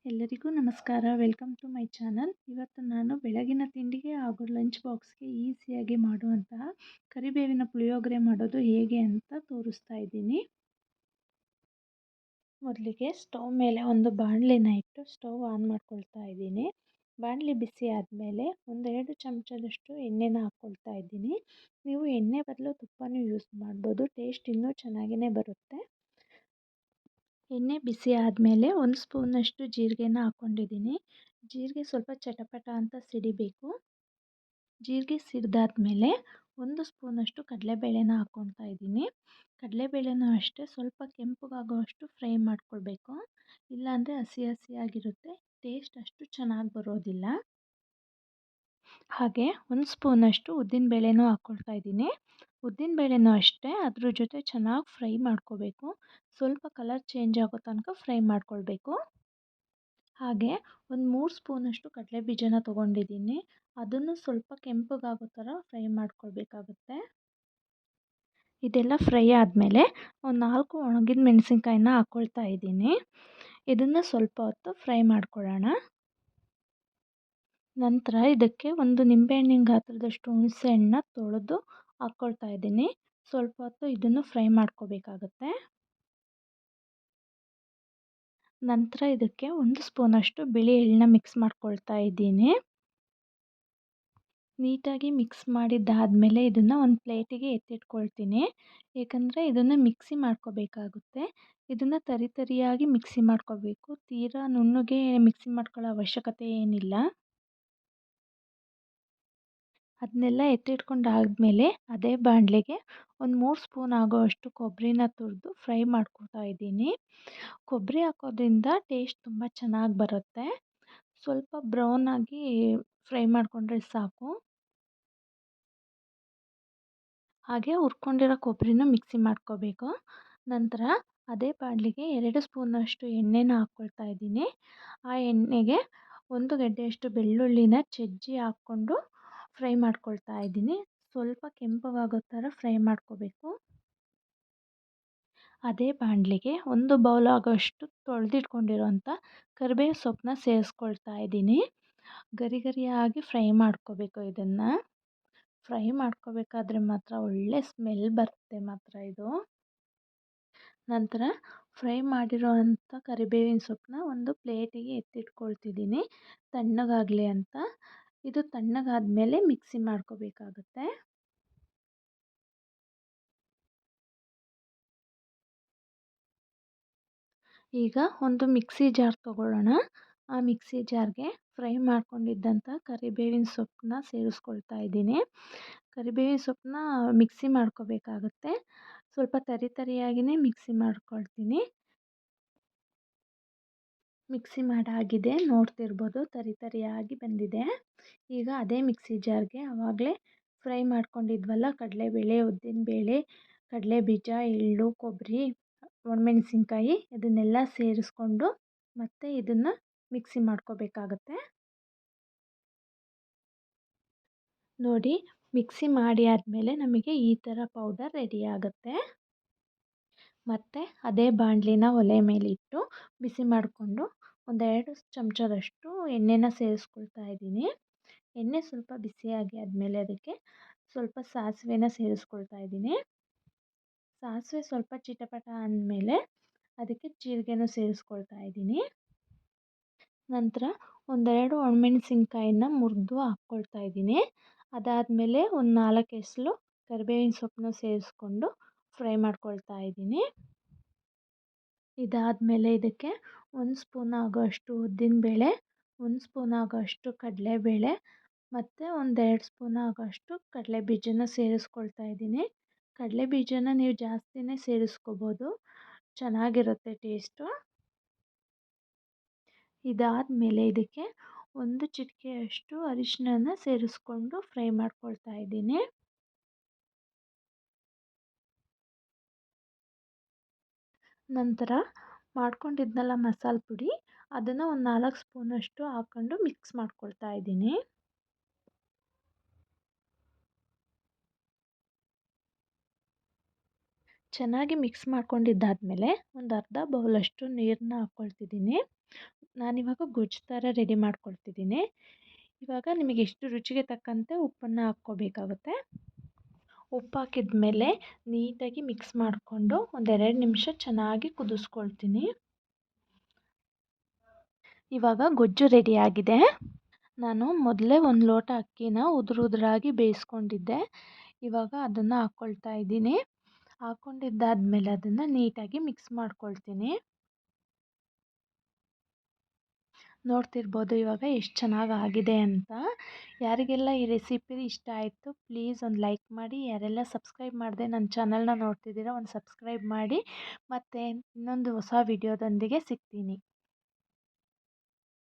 ಎಲ್ಲರಿಗೂ ನಮಸ್ಕಾರ. Welcome to my channel. ಇವತ್ತು ನಾನು ಬೆಳಗಿನ ತಿಂಡಿಗೆ ಹಾಗೂ ಲಂಚ್ ಬಾಕ್ಸ್ಗೆ ಈಸಿಯಾಗಿ ಮಾಡುವಂತಹ ಕರಿಬೇವಿನ ಪುಳಿಯೋಗರೆ ಮಾಡೋದು ಹೇಗೆ ಅಂತ ತೋರಿಸ್ತಾ ಇದ್ದೀನಿ. ಮೊದಲಿಗೆ ಸ್ಟವ್ ಮೇಲೆ ಒಂದು ಬಾಣಲೆನ ಇಟ್ಟು ಸ್ಟವ್ ಆನ್ ಮಾಡ್ಕೊಳ್ತಾ ಇದ್ದೀನಿ. ಬಾಣಲೆ ಬಿಸಿ ಆದಮೇಲೆ 1-2 ಚಮಚದಷ್ಟು ಎಣ್ಣೆನ ಹಾಕ್ಕೊಳ್ತಾ ಇದ್ದೀನಿ. ನೀವು ಎಣ್ಣೆ ಬದಲು ತುಪ್ಪನೂ ಯೂಸ್ ಮಾಡ್ಬೋದು, ಟೇಸ್ಟ್ ಇನ್ನೂ ಚೆನ್ನಾಗಿಯೇ ಬರುತ್ತೆ. ಎಣ್ಣೆ ಬಿಸಿ ಆದಮೇಲೆ 1 ಸ್ಪೂನಷ್ಟು ಜೀರಿಗೆನ ಹಾಕ್ಕೊಂಡಿದ್ದೀನಿ. ಜೀರಿಗೆ ಸ್ವಲ್ಪ ಚಟಪಟ ಅಂತ ಸಿಡಿಬೇಕು. ಜೀರಿಗೆ ಸಿಡಿದಾದ್ಮೇಲೆ 1 ಸ್ಪೂನಷ್ಟು ಕಡಲೆಬೇಳೆನ ಹಾಕ್ಕೊಳ್ತಾ ಇದ್ದೀನಿ. ಕಡಲೆಬೇಳೆನೂ ಅಷ್ಟೇ ಸ್ವಲ್ಪ ಕೆಂಪಗಾಗೋವಷ್ಟು ಫ್ರೈ ಮಾಡ್ಕೊಳ್ಬೇಕು, ಇಲ್ಲಾಂದರೆ ಹಸಿ ಹಸಿಯಾಗಿರುತ್ತೆ, ಟೇಸ್ಟ್ ಅಷ್ಟು ಚೆನ್ನಾಗಿ ಬರೋದಿಲ್ಲ. ಹಾಗೆ 1 ಸ್ಪೂನಷ್ಟು ಉದ್ದಿನಬೇಳೆನೂ ಹಾಕ್ಕೊಳ್ತಾ ಇದ್ದೀನಿ. ಉದ್ದಿನಬೇಳೆನೂ ಅಷ್ಟೇ ಅದ್ರ ಜೊತೆ ಚೆನ್ನಾಗಿ ಫ್ರೈ ಮಾಡ್ಕೋಬೇಕು, ಸ್ವಲ್ಪ ಕಲರ್ ಚೇಂಜ್ ಆಗೋ ತನಕ ಫ್ರೈ ಮಾಡ್ಕೊಳ್ಬೇಕು. ಹಾಗೆ ಒಂದು 3 ಸ್ಪೂನಷ್ಟು ಕಡಲೆ ಬೀಜನ ತೊಗೊಂಡಿದ್ದೀನಿ, ಅದನ್ನು ಸ್ವಲ್ಪ ಕೆಂಪಗಾಗೋ ಥರ ಫ್ರೈ ಮಾಡ್ಕೊಳ್ಬೇಕಾಗುತ್ತೆ. ಇದೆಲ್ಲ ಫ್ರೈ ಆದಮೇಲೆ ಒಂದು 4 ಒಣಗಿದ ಮೆಣಸಿನ್ಕಾಯಿನ ಹಾಕ್ಕೊಳ್ತಾ ಇದ್ದೀನಿ. ಇದನ್ನು ಸ್ವಲ್ಪ ಹೊತ್ತು ಫ್ರೈ ಮಾಡ್ಕೊಳ್ಳೋಣ. ನಂತರ ಇದಕ್ಕೆ ಒಂದು ನಿಂಬೆಹಣ್ಣಿನ ಗಾತ್ರದಷ್ಟು ಹುಣಸೆ ಹಣ್ಣನ್ನ ತೊಳೆದು ಹಾಕ್ಕೊಳ್ತಾ ಇದ್ದೀನಿ. ಸ್ವಲ್ಪ ಹೊತ್ತು ಇದನ್ನು ಫ್ರೈ ಮಾಡ್ಕೋಬೇಕಾಗತ್ತೆ. ನಂತರ ಇದಕ್ಕೆ 1 ಸ್ಪೂನಷ್ಟು ಬಿಳಿ ಎಳ್ಳನ್ನ ಮಿಕ್ಸ್ ಮಾಡ್ಕೊಳ್ತಾ ಇದ್ದೀನಿ. ನೀಟಾಗಿ ಮಿಕ್ಸ್ ಮಾಡಿದ್ದಾದಮೇಲೆ ಇದನ್ನು ಒಂದು ಪ್ಲೇಟಿಗೆ ಎತ್ತಿಟ್ಕೊಳ್ತೀನಿ, ಏಕೆಂದರೆ ಇದನ್ನು ಮಿಕ್ಸಿ ಮಾಡ್ಕೋಬೇಕಾಗುತ್ತೆ. ಇದನ್ನು ತರಿಯಾಗಿ ಮಿಕ್ಸಿ ಮಾಡ್ಕೋಬೇಕು, ತೀರಾ ನುಣ್ಣಗೆ ಮಿಕ್ಸಿ ಮಾಡ್ಕೊಳ್ಳೋ ಅವಶ್ಯಕತೆ ಏನಿಲ್ಲ. ಅದನ್ನೆಲ್ಲ ಎತ್ತಿಟ್ಕೊಂಡಾದಮೇಲೆ ಅದೇ ಬಾಣಲೆಗೆ ಒಂದು 3 ಸ್ಪೂನ್ ಆಗೋವಷ್ಟು ಕೊಬ್ಬರಿನ ತುರಿದು ಫ್ರೈ ಮಾಡ್ಕೊತಾ ಇದ್ದೀನಿ. ಕೊಬ್ಬರಿ ಹಾಕೋದ್ರಿಂದ ಟೇಸ್ಟ್ ತುಂಬ ಚೆನ್ನಾಗಿ ಬರುತ್ತೆ. ಸ್ವಲ್ಪ ಬ್ರೌನಾಗಿ ಫ್ರೈ ಮಾಡಿಕೊಂಡ್ರೆ ಸಾಕು. ಹಾಗೆ ಹುರ್ಕೊಂಡಿರೋ ಕೊಬ್ಬರಿನ ಮಿಕ್ಸಿ ಮಾಡ್ಕೋಬೇಕು. ನಂತರ ಅದೇ ಬಾಣಲೆಗೆ 2 ಸ್ಪೂನಷ್ಟು ಎಣ್ಣೆನ ಹಾಕ್ಕೊಳ್ತಾ ಇದ್ದೀನಿ. ಆ ಎಣ್ಣೆಗೆ 1 ಗೆಡ್ಡೆಯಷ್ಟು ಬೆಳ್ಳುಳ್ಳಿನ ಜಜ್ಜಿ ಹಾಕ್ಕೊಂಡು ಫ್ರೈ ಮಾಡ್ಕೊಳ್ತಾ ಇದ್ದೀನಿ. ಸ್ವಲ್ಪ ಕೆಂಪಗಾಗೋ ಥರ ಫ್ರೈ ಮಾಡ್ಕೋಬೇಕು. ಅದೇ ಬಾಣಲೆಗೆ 1 ಬೌಲ್ ಆಗೋಷ್ಟು ತೊಳೆದಿಟ್ಕೊಂಡಿರೋಂಥ ಕರಿಬೇವು ಸೊಪ್ಪನ್ನ ಸೇರಿಸ್ಕೊಳ್ತಾ ಇದ್ದೀನಿ. ಗರಿಯಾಗಿ ಫ್ರೈ ಮಾಡ್ಕೋಬೇಕು. ಇದನ್ನು ಫ್ರೈ ಮಾಡ್ಕೋಬೇಕಾದ್ರೆ ಮಾತ್ರ ಒಳ್ಳೆ ಸ್ಮೆಲ್ ಬರುತ್ತೆ ಮಾತ್ರ ಇದು. ನಂತರ ಫ್ರೈ ಮಾಡಿರೋವಂಥ ಕರಿಬೇವಿನ ಸೊಪ್ಪನ್ನ ಒಂದು ಪ್ಲೇಟಿಗೆ ಎತ್ತಿಟ್ಕೊಳ್ತಿದ್ದೀನಿ ತಣ್ಣಗಾಗಲಿ ಅಂತ. ಇದು ತಣ್ಣಗಾದ್ಮೇಲೆ ಮಿಕ್ಸಿ ಮಾಡ್ಕೋಬೇಕಾಗುತ್ತೆ. ಈಗ ಒಂದು ಮಿಕ್ಸಿ ಜಾರ್ ತೊಗೊಳ್ಳೋಣ. ಆ ಮಿಕ್ಸಿ ಜಾರ್ಗೆ ಫ್ರೈ ಮಾಡ್ಕೊಂಡಿದ್ದಂಥ ಕರಿಬೇವಿನ ಸೊಪ್ಪನ್ನ ಸೇರಿಸ್ಕೊಳ್ತಾ ಇದ್ದೀನಿ. ಕರಿಬೇವಿನ ಸೊಪ್ಪನ್ನ ಮಿಕ್ಸಿ ಮಾಡ್ಕೋಬೇಕಾಗುತ್ತೆ. ಸ್ವಲ್ಪ ತರಿಯಾಗಿಯೇ ಮಿಕ್ಸಿ ಮಾಡ್ಕೊಳ್ತೀನಿ. ಮಿಕ್ಸಿ ಮಾಡಾಗಿದೆ, ನೋಡ್ತಿರ್ಬೋದು ತರಿಯಾಗಿ ಬಂದಿದೆ. ಈಗ ಅದೇ ಮಿಕ್ಸಿ ಜಾರ್ಗೆ ಆವಾಗಲೇ ಫ್ರೈ ಮಾಡ್ಕೊಂಡಿದ್ವಲ್ಲ ಕಡಲೆಬೇಳೆ, ಉದ್ದಿನಬೇಳೆ, ಕಡಲೆಬೀಜ, ಎಳ್ಳು, ಕೊಬ್ಬರಿ, ಒಣಮೆಣಸಿನ್ಕಾಯಿ ಇದನ್ನೆಲ್ಲ ಸೇರಿಸ್ಕೊಂಡು ಮತ್ತೆ ಇದನ್ನು ಮಿಕ್ಸಿ ಮಾಡ್ಕೋಬೇಕಾಗತ್ತೆ. ನೋಡಿ, ಮಿಕ್ಸಿ ಮಾಡಿ ಆದಮೇಲೆ ನಮಗೆ ಈ ಥರ ಪೌಡರ್ ರೆಡಿ ಆಗುತ್ತೆ. ಮತ್ತು ಅದೇ ಬಾಣಲಿನ ಒಲೆ ಮೇಲಿಟ್ಟು ಬಿಸಿ ಮಾಡಿಕೊಂಡು 1-2 ಚಮಚದಷ್ಟು ಎಣ್ಣೆನ ಸೇರಿಸ್ಕೊಳ್ತಾ ಇದ್ದೀನಿ. ಎಣ್ಣೆ ಸ್ವಲ್ಪ ಬಿಸಿಯಾಗಿ ಆದಮೇಲೆ ಅದಕ್ಕೆ ಸ್ವಲ್ಪ ಸಾಸಿವೆನ ಸೇರಿಸ್ಕೊಳ್ತಾ ಇದ್ದೀನಿ. ಸಾಸಿವೆ ಸ್ವಲ್ಪ ಚಿಟಪಟ ಅಂದಮೇಲೆ ಅದಕ್ಕೆ ಜೀರಿಗೆನೂ ಸೇರಿಸ್ಕೊಳ್ತಾ ಇದ್ದೀನಿ. ನಂತರ 1-2 ಒಣಮೆಣಸಿನ್ಕಾಯಿನ ಮುರಿದು ಹಾಕ್ಕೊಳ್ತಾ ಇದ್ದೀನಿ. ಅದಾದಮೇಲೆ ಒಂದು 4 ಎಸಳು ಕರಿಬೇವಿನ ಸೊಪ್ಪನ್ನು ಸೇರಿಸ್ಕೊಂಡು ಫ್ರೈ ಮಾಡ್ಕೊಳ್ತಾ ಇದ್ದೀನಿ. ಇದಾದಮೇಲೆ ಇದಕ್ಕೆ 1 ಸ್ಪೂನ್ ಆಗೋಷ್ಟು ಉದ್ದಿನಬೇಳೆ, 1 ಸ್ಪೂನ್ ಆಗೋಷ್ಟು ಕಡಲೆಬೇಳೆ ಮತ್ತು 1-2 ಸ್ಪೂನ್ ಆಗೋಷ್ಟು ಕಡಲೆಬೀಜನ ಸೇರಿಸ್ಕೊಳ್ತಾ ಇದ್ದೀನಿ. ಕಡಲೆಬೀಜನ ನೀವು ಜಾಸ್ತಿನೇ ಸೇರಿಸ್ಕೋಬೋದು, ಚೆನ್ನಾಗಿರುತ್ತೆ ಟೇಸ್ಟು. ಇದಾದಮೇಲೆ ಇದಕ್ಕೆ 1 ಚಿಟಿಕೆಯಷ್ಟು ಅರಿಶಿಣನ ಸೇರಿಸ್ಕೊಂಡು ಫ್ರೈ ಮಾಡ್ಕೊಳ್ತಾ ಇದ್ದೀನಿ. ನಂತರ ಮಾಡ್ಕೊಂಡಿದ್ನಲ್ಲ ಮಸಾಲೆ ಪುಡಿ, ಅದನ್ನು ಒಂದು 4 ಸ್ಪೂನಷ್ಟು ಹಾಕ್ಕೊಂಡು ಮಿಕ್ಸ್ ಮಾಡ್ಕೊಳ್ತಾ ಇದ್ದೀನಿ. ಚೆನ್ನಾಗಿ ಮಿಕ್ಸ್ ಮಾಡ್ಕೊಂಡಿದ್ದಾದಮೇಲೆ ಒಂದು ಅರ್ಧ ಬೌಲಷ್ಟು ನೀರನ್ನ ಹಾಕ್ಕೊಳ್ತಿದ್ದೀನಿ. ನಾನಿವಾಗ ಗೊಜ್ಜು ಥರ ರೆಡಿ ಮಾಡ್ಕೊಳ್ತಿದ್ದೀನಿ. ಇವಾಗ ನಿಮಗೆ ಎಷ್ಟು ರುಚಿಗೆ ತಕ್ಕಂತೆ ಉಪ್ಪನ್ನು ಹಾಕ್ಕೋಬೇಕಾಗುತ್ತೆ. ಉಪ್ಪು ಹಾಕಿದ್ಮೇಲೆ ನೀಟಾಗಿ ಮಿಕ್ಸ್ ಮಾಡಿಕೊಂಡು ಒಂದೆರಡು ನಿಮಿಷ ಚೆನ್ನಾಗಿ ಕುದಿಸ್ಕೊಳ್ತೀನಿ. ಇವಾಗ ಗೊಜ್ಜು ರೆಡಿಯಾಗಿದೆ. ನಾನು ಮೊದಲೇ ಒಂದು ಲೋಟ ಅಕ್ಕಿನ ಉದುರಾಗಿ ಬೇಯಿಸ್ಕೊಂಡಿದ್ದೆ. ಇವಾಗ ಅದನ್ನು ಹಾಕ್ಕೊಳ್ತಾ ಇದ್ದೀನಿ. ಹಾಕ್ಕೊಂಡಿದ್ದಾದಮೇಲೆ ಅದನ್ನು ನೀಟಾಗಿ ಮಿಕ್ಸ್ ಮಾಡ್ಕೊಳ್ತೀನಿ. ನೋಡ್ತಿರ್ಬೋದು ಇವಾಗ ಎಷ್ಟು ಚೆನ್ನಾಗಿ ಆಗಿದೆ ಅಂತ. ಯಾರಿಗೆಲ್ಲ ಈ ರೆಸಿಪಿ ಇಷ್ಟ ಆಯಿತು ಪ್ಲೀಸ್ ಒಂದು ಲೈಕ್ ಮಾಡಿ. ಯಾರೆಲ್ಲ ಸಬ್ಸ್ಕ್ರೈಬ್ ಮಾಡದೆ ನನ್ನ ಚಾನಲ್ನ ನೋಡ್ತಿದ್ದೀರಾ ಒಂದು ಸಬ್ಸ್ಕ್ರೈಬ್ ಮಾಡಿ. ಮತ್ತು ಇನ್ನೊಂದು ಹೊಸ ವಿಡಿಯೋದೊಂದಿಗೆ ಸಿಗ್ತೀನಿ.